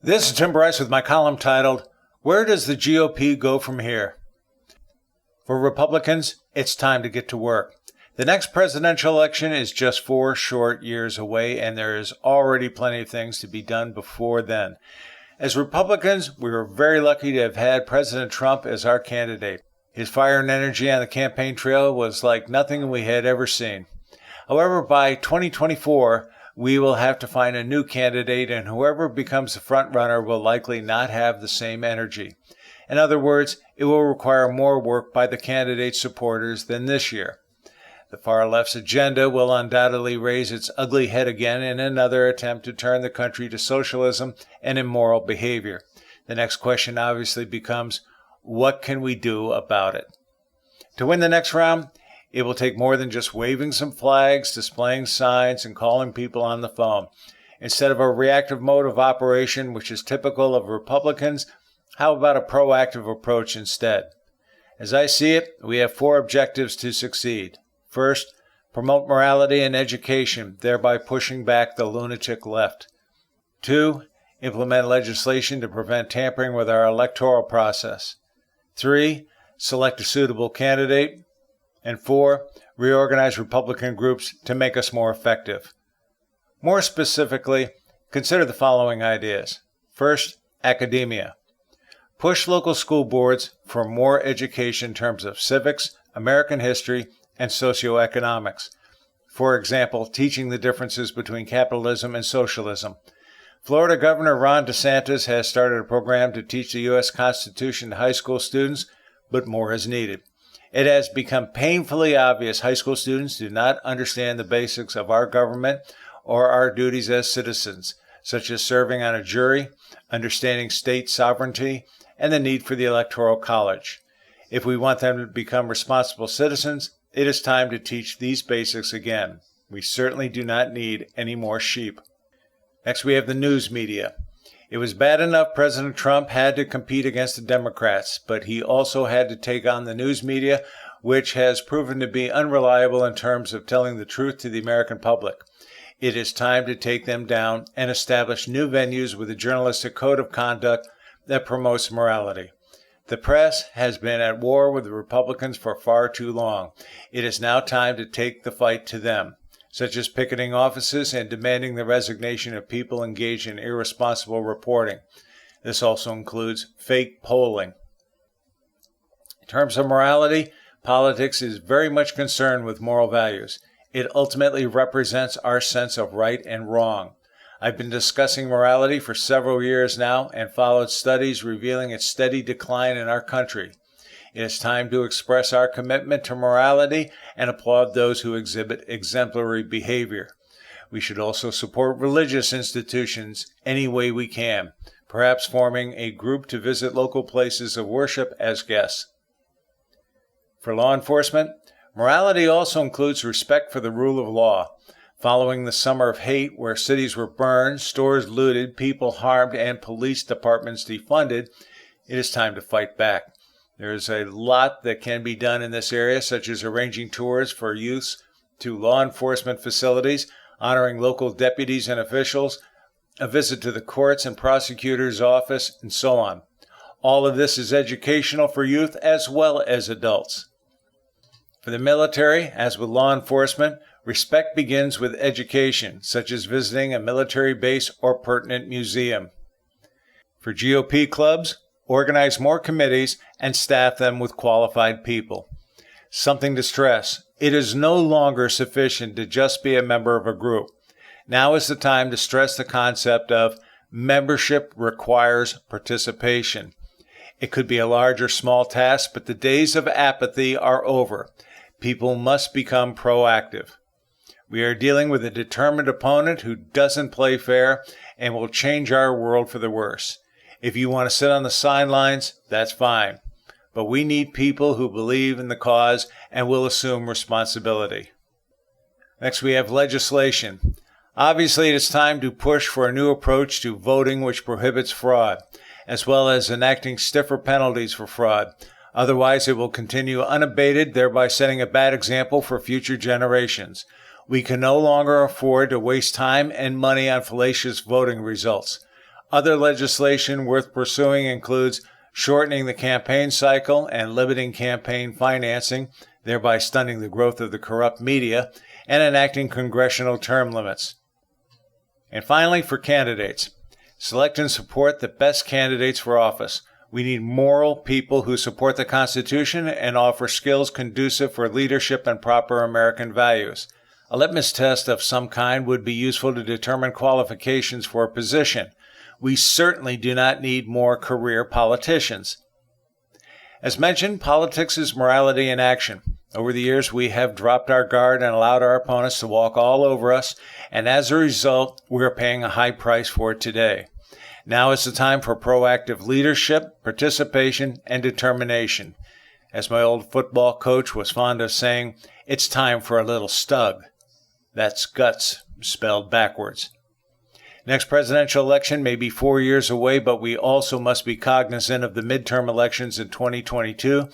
This is Tim Bryce with my column titled, Where Does the GOP Go From Here? For Republicans, it's time to get to work. The next presidential election is just 4 short years away, and there is already plenty of things to be done before then. As Republicans, we were very lucky to have had President Trump as our candidate. His fire and energy on the campaign trail was like nothing we had ever seen. However, by 2024, we will have to find a new candidate, and whoever becomes the front runner will likely not have the same energy. In other words, it will require more work by the candidate's supporters than this year. The far left's agenda will undoubtedly raise its ugly head again in another attempt to turn the country to socialism and immoral behavior. The next question obviously becomes, what can we do about it? To win the next round, it will take more than just waving some flags, displaying signs, and calling people on the phone. Instead of a reactive mode of operation, which is typical of Republicans, how about a proactive approach instead? As I see it, we have 4 objectives to succeed. First, promote morality and education, thereby pushing back the lunatic left. 2, implement legislation to prevent tampering with our electoral process. 3, select a suitable candidate. And 4, reorganize Republican groups to make us more effective. More specifically, consider the following ideas. First, academia. Push local school boards for more education in terms of civics, American history, and socioeconomics. For example, teaching the differences between capitalism and socialism. Florida Governor Ron DeSantis has started a program to teach the U.S. Constitution to high school students, but more is needed. It has become painfully obvious high school students do not understand the basics of our government or our duties as citizens, such as serving on a jury, understanding state sovereignty, and the need for the Electoral College. If we want them to become responsible citizens, it is time to teach these basics again. We certainly do not need any more sheep. Next, we have the news media. It was bad enough President Trump had to compete against the Democrats, but he also had to take on the news media, which has proven to be unreliable in terms of telling the truth to the American public. It is time to take them down and establish new venues with a journalistic code of conduct that promotes morality. The press has been at war with the Republicans for far too long. It is now time to take the fight to them, such as picketing offices and demanding the resignation of people engaged in irresponsible reporting. This also includes fake polling. In terms of morality, politics is very much concerned with moral values. It ultimately represents our sense of right and wrong. I've been discussing morality for several years now and followed studies revealing its steady decline in our country. It is time to express our commitment to morality and applaud those who exhibit exemplary behavior. We should also support religious institutions any way we can, perhaps forming a group to visit local places of worship as guests. For law enforcement, morality also includes respect for the rule of law. Following the summer of hate where cities were burned, stores looted, people harmed, and police departments defunded, it is time to fight back. There's a lot that can be done in this area, such as arranging tours for youth to law enforcement facilities, honoring local deputies and officials, a visit to the courts and prosecutor's office, and so on. All of this is educational for youth as well as adults. For the military, as with law enforcement, respect begins with education, such as visiting a military base or pertinent museum. For GOP clubs, organize more committees and staff them with qualified people. Something to stress, it is no longer sufficient to just be a member of a group. Now is the time to stress the concept of membership requires participation. It could be a large or small task, but the days of apathy are over. People must become proactive. We are dealing with a determined opponent who doesn't play fair and will change our world for the worse. If you want to sit on the sidelines, that's fine. But we need people who believe in the cause and will assume responsibility. Next, we have legislation. Obviously, it is time to push for a new approach to voting which prohibits fraud, as well as enacting stiffer penalties for fraud. Otherwise, it will continue unabated, thereby setting a bad example for future generations. We can no longer afford to waste time and money on fallacious voting results. Other legislation worth pursuing includes shortening the campaign cycle and limiting campaign financing, thereby stunning the growth of the corrupt media, and enacting congressional term limits. And finally, for candidates, select and support the best candidates for office. We need moral people who support the Constitution and offer skills conducive for leadership and proper American values. A litmus test of some kind would be useful to determine qualifications for a position. We certainly do not need more career politicians. As mentioned, politics is morality in action. Over the years, we have dropped our guard and allowed our opponents to walk all over us, and as a result, we are paying a high price for it today. Now is the time for proactive leadership, participation, and determination. As my old football coach was fond of saying, it's time for a little stug. That's guts, spelled backwards. Next presidential election may be 4 years away, but we also must be cognizant of the midterm elections in 2022.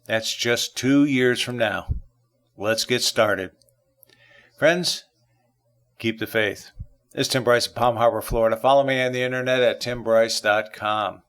That's just 2 years from now. Let's get started. Friends, keep the faith. This is Tim Bryce of Palm Harbor, Florida. Follow me on the internet at timbryce.com.